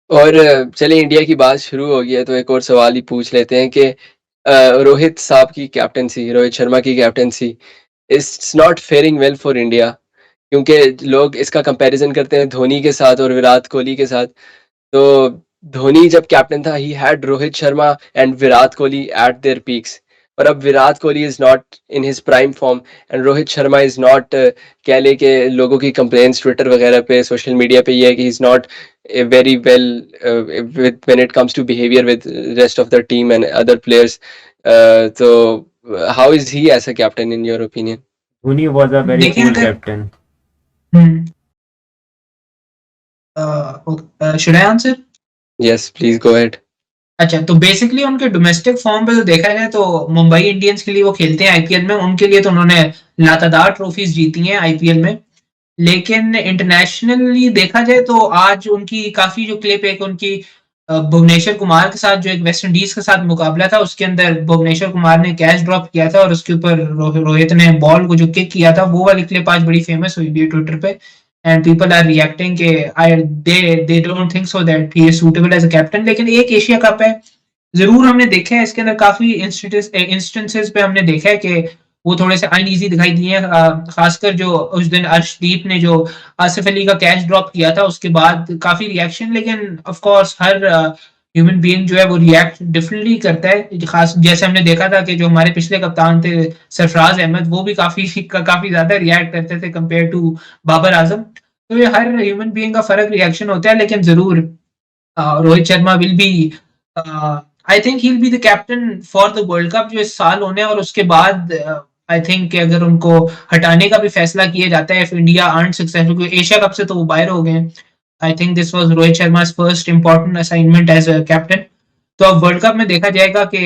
और चलिए इंडिया की बात शुरू हो गई है तो एक और सवाल ही पूछ लेते हैं कि रोहित साहब की कैप्टनसी, रोहित शर्मा की captaincy it's not faring well for India, क्योंकि लोग इसका कंपैरिजन करते हैं धोनी के साथ और विराट कोहली के साथ। तो धोनी जब कैप्टन था he had Rohit Sharma and Virat Kohli eight there peaks, और अब Virat Kohli is not in his prime form and Rohit Sharma is not, कह ले के लोगों की कंप्लेंट्स ट्विटर वगैरह पे सोशल मीडिया पे ये है कि is not very well with when it comes to behavior with rest of the team and other players. So how is he as a captain in your opinion? Dhoni was a very देखिए cool अगर captain. Should I answer? Yes, please go ahead. अच्छा, तो basically उनके domestic form पे तो देखा जाए तो मुंबई इंडियंस के लिए वो खेलते हैं आईपीएल में, उनके लिए तो उन्होंने लातादार ट्रॉफीज जीती हैं आईपीएल में। लेकिन इंटरनेशनली देखा जाए तो आज उनकी काफी जो क्लिप एक उनकी भुवनेश्वर कुमार के साथ जो एक वेस्ट इंडीज के साथ मुकाबला था, उसके अंदर भुवनेश्वर कुमार ने कैच ड्रॉप किया था और उसके ऊपर रोहित ने बॉल को जो किक किया था, वो वाली क्लिप आज बड़ी फेमस हुई भी ट्विटर पे। एंड पीपल आर रिएक्टिंग के I they don't think so that he is suitable as a captain. लेकिन एक एशिया कप है, जरूर हमने देखा है इसके अंदर काफी इंस्टेंसेस पे हमने देखा है कि वो थोड़े से अनईजी दिखाई दिए हैं। खासकर जो उस दिन अर्शदीप ने जो आसिफ अली का कैच ड्रॉप किया था उसके बाद काफी रिएक्शन, लेकिन of course her human being जो है वो रिएक्ट डिफरेंटली करता है। खास जैसे हमने देखा था कि जो हमारे पिछले कप्तान थे सरफराज अहमद, वो भी काफी ज्यादा रिएक्ट करते थे कंपेयर टू बाबर आजम। तो ये हर ह्यूमन बीइंग का फर्क रिएक्शन होता है, लेकिन जरूर Rohit Sharma will be, I think he will be the captain for the world cup जो इस साल होने हैं। और उसके बाद आई थिंक कि अगर उनको हटाने का भी फैसला किया जाता है इफ इंडिया आर्न सक्सेसफुल, क्योंकि एशिया कप से तो वो बाहर हो गए। I think this was Rohit Sharma first important assignment as a captain. तो अब वर्ल्ड कप में देखा जाएगा कि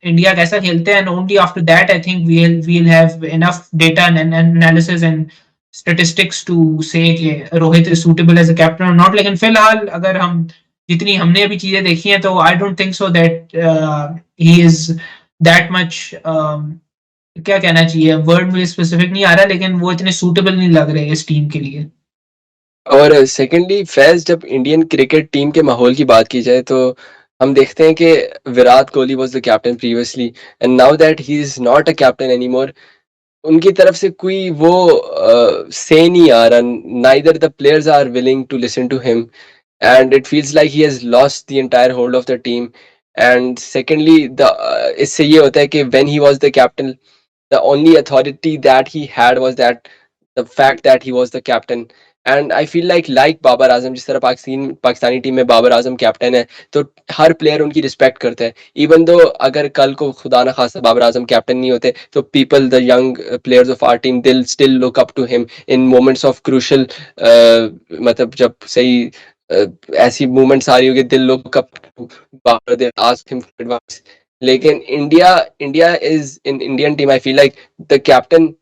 इंडिया कैसा खेलते हैं, and only after that I think we'll have enough data and analysis and statistics to say कि Rohit is suitable as a captain और नॉट। लेकिन फिलहाल अगर हम जितनी हमने अभी चीजें देखी हैं तो I don't think so that he is that much, क्या कहना चाहिए, वर्ड मुझे स्पेसिफिक नहीं आ रहा, लेकिन वो इतने सूटेबल नहीं लग रहे इस टीम के लिए। और सेकेंडली फैज, जब इंडियन क्रिकेट टीम के माहौल की बात की जाए तो हम देखते हैं कि Virat Kohli was the captain previously and now that he is not a captain anymore, उनकी तरफ से कोई वो से नहीं आ रहा, neither the players are willing to listen to him and it feels like he has lost the entire hold of the team. And secondly, the इससे ये होता है कि when he was the captain, the only authority that he had was that the fact that he was the captain. And I feel like Babar Azam, जिस तरह Pakistani team में Babar Azam captain है तो हर प्लेयर उनकी रिस्पेक्ट करता है, इवन दो अगर कल को खुदा ना खास्ता बाबर आजम कैप्टन नहीं होते तो people, the young players of our team, they'll still look up to him in moments of crucial, मतलब जब सही ऐसी मूवमेंट्स आ रही होगी, they'll look up to Babar, they ask him for advice. लेकिन India is in Indian team, I feel like the captain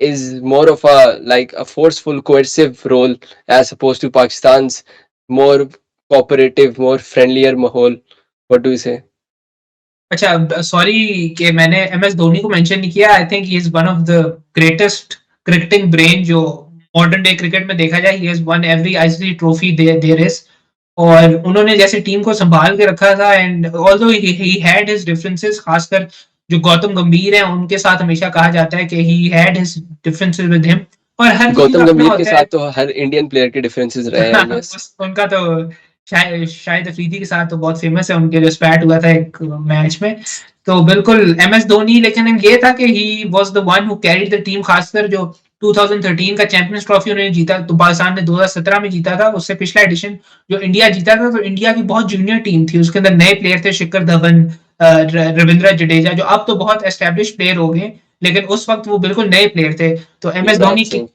is more of a forceful coercive role as opposed to Pakistan's more cooperative, more friendlier mahol. What do you say? अच्छा, sorry कि मैंने M S Dhoni को mention नहीं किया। I think he is one of the greatest cricketing brain जो modern day cricket में देखा जाए। He has won every ICC trophy there is, और उन्होंने जैसे टीम को संभाल के रखा था। And although he had his differences, खासकर जो गौतम गंभीर है उनके साथ हमेशा कहा जाता है कि ही had his differences with him, और हर चीज गौतम अपना गंभीर के होता है। साथ तो हर इंडियन प्लेयर के डिफरेंसेस रहे हैं, यस। उनका तो शायद अफरीदी के साथ तो बहुत फेमस है, उनके जो स्पैट हुआ था एक मैच में। तो बिल्कुल एम एस धोनी, लेकिन ये था कि he was the one who carried the team. खासकर जो 2013 का चैंपियंस ट्रॉफी उन्होंने जीता, तो पाकिस्तान ने 2017 में जीता था। उससे पिछला एडिशन जो इंडिया जीता था, तो इंडिया की बहुत जूनियर टीम थी, उसके अंदर नए प्लेयर थे, शिखर धवन, रविंद्र जडेजा, जो अब तो बहुत एस्टेब्लिश प्लेयर हो गए, लेकिन उस वक्त वो बिल्कुल नए प्लेयर थे। तो M S Yuvraj Dhoni Singh.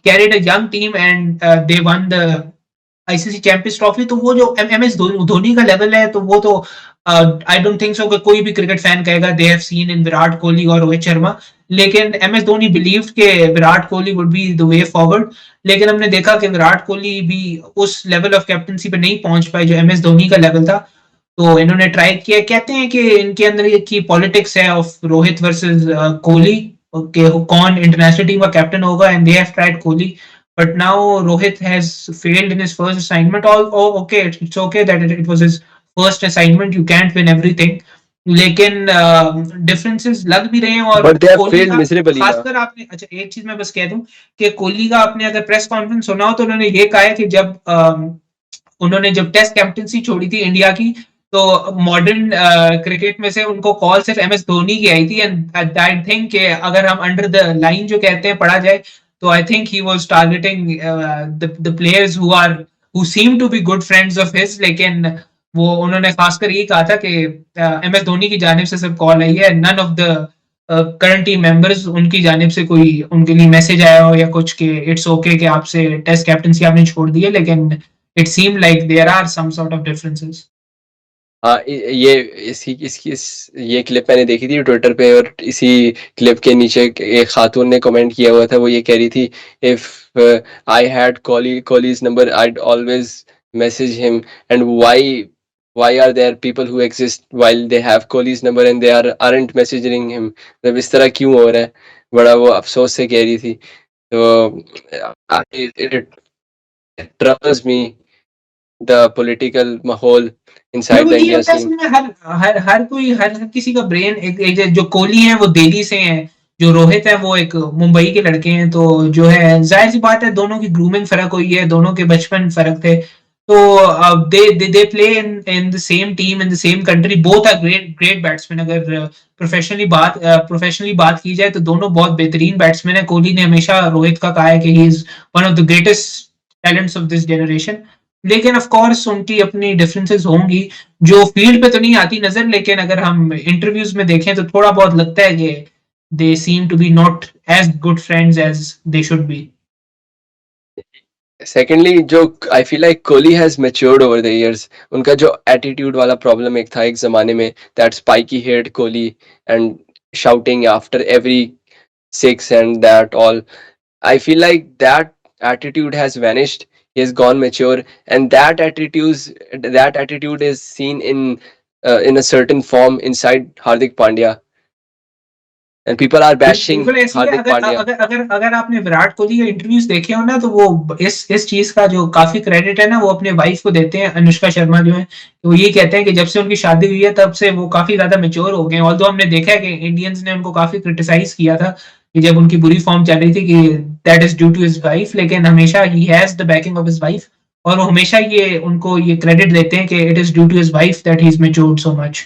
carried a young team and they won the ICC champions trophy. तो वो जो एम एस धोनी का लेवल है, तो वो तो आई डोंट थिंक सो कि कोई भी क्रिकेट फैन कहेगा they have seen in Virat Kohli और रोहित शर्मा। लेकिन एम एस धोनी बिलीव के Virat Kohli would be the way forward. लेकिन हमने देखा कि विराट कोहली भी उस लेवल ऑफ कैप्टनसी पे नहीं पहुंच पाए जो एम एस धोनी का लेवल था। तो इन्होंने ट्राई किया, कहते हैं कि इनके अंदर ये की पॉलिटिक्स है ऑफ रोहित वर्सेस कोहली, कौन इंटरनेशनल टीम का कैप्टन होगा, and they have tried Kohli. but now Rohit has failed in his first assignment. All oh, okay, it's okay that it was his first assignment. You can't win everything. लेकिन differences लग भी रहे हैं और but they have Kohli failed का miserably ना। खासकर आपने अच्छा एक चीज मैं बस कह दूं कि कोहली का आपने अगर प्रेस कॉन्फ्रेंस सुना हो तो उन्होंने ये कहा है कि जब उन्होंने जब टेस्ट कैप्टनसी छोड़ी थी इंडिया की तो मॉडर्न क्रिकेट में से उनको कॉल सिर्फ एम एस धोनी की आई थी एंड आई थिंक अगर हम अंडर द लाइन जो कहते हैं पढ़ा जाए तो I think he was targeting the players who seem to be good friends of his लेकिन वो उन्होंने खासकर ये कहा था कि एम एस धोनी की जानिब से सिर्फ कॉल आई है none of the current team members उनकी जानिब से कोई उनके लिए मैसेज आया हो या कुछ कि इट्स ओके कि आपसे टेस्ट कैप्टनसी आपने छोड़ दी है लेकिन it seemed like there are some sort of differences. हाँ, ये इसी इसकी ये क्लिप मैंने देखी थी ट्विटर पे, और इसी क्लिप के नीचे एक खातून ने कमेंट किया हुआ था। वो ये कह रही थी, if I had Kohli's number I'd always message him, and why are there people who exist while they have Kohli's number and they aren't messaging him? मतलब इस तरह क्यों हो रहा है? बड़ा वो अफसोस से कह रही थी। तो it troubles me, the political माहौल मेरे inside को the ये India लगता है scene. असल में हर किसी का ब्रेन एक जो कोहली है वो दिल्ली से हैं जो रोहित है वो एक मुंबई के लड़के हैं तो जो है जाहिर सी बात है दोनों की ग्रूमिंग फर्क हुई है दोनों के बचपन फर्क थे तो they play in the same team in the same country both are great batsman अगर प्रोफेशनली बात की जाए तो दोनों बहुत बेहतरीन बैट्समैन है कोहली ने हमेशा रोहित का कहा है कि ही is one of the greatest talents of this generation लेकिन ऑफ कोर्स उनकी अपनी डिफरेंसेस होंगी जो फील्ड पे तो नहीं आती नजर लेकिन अगर हम इंटरव्यूज में देखें तो थोड़ा बहुत लगता है कि they seem to be not as good friends as they should be secondly जो I feel like Kohli has matured over the years. उनका जो एटीट्यूड वाला प्रॉब्लम एक था एक जमाने में, that spiky head Kohli and shouting after every six and that all, I feel like that attitude has vanished. He has gone mature, and that attitude is seen in a certain form inside Hardik Pandya, and people are bashing बिल्कुल ऐसी है Hardik अगर Pandya. अगर अगर अगर आपने विराट कोहली के interviews देखे हो ना तो वो इस चीज का जो काफी क्रेडिट है ना वो अपने वाइफ को देते हैं अनुष्का शर्मा जो है तो वो ये कहते हैं कि जब से उनकी शादी हुई है तब से वो काफी ज्यादा मेच्योर हो गए ऑल्दो हमने देखा है कि इंडियंस ने उनको काफी क्रिटिसाइज किया था कि जब उनकी बुरी फॉर्म चल रही थी कि that is due to his wife लेकिन हमेशा he has the backing of his wife और वो हमेशा ये उनको ये क्रेडिट देते हैं कि it is due to his wife that he is matured so much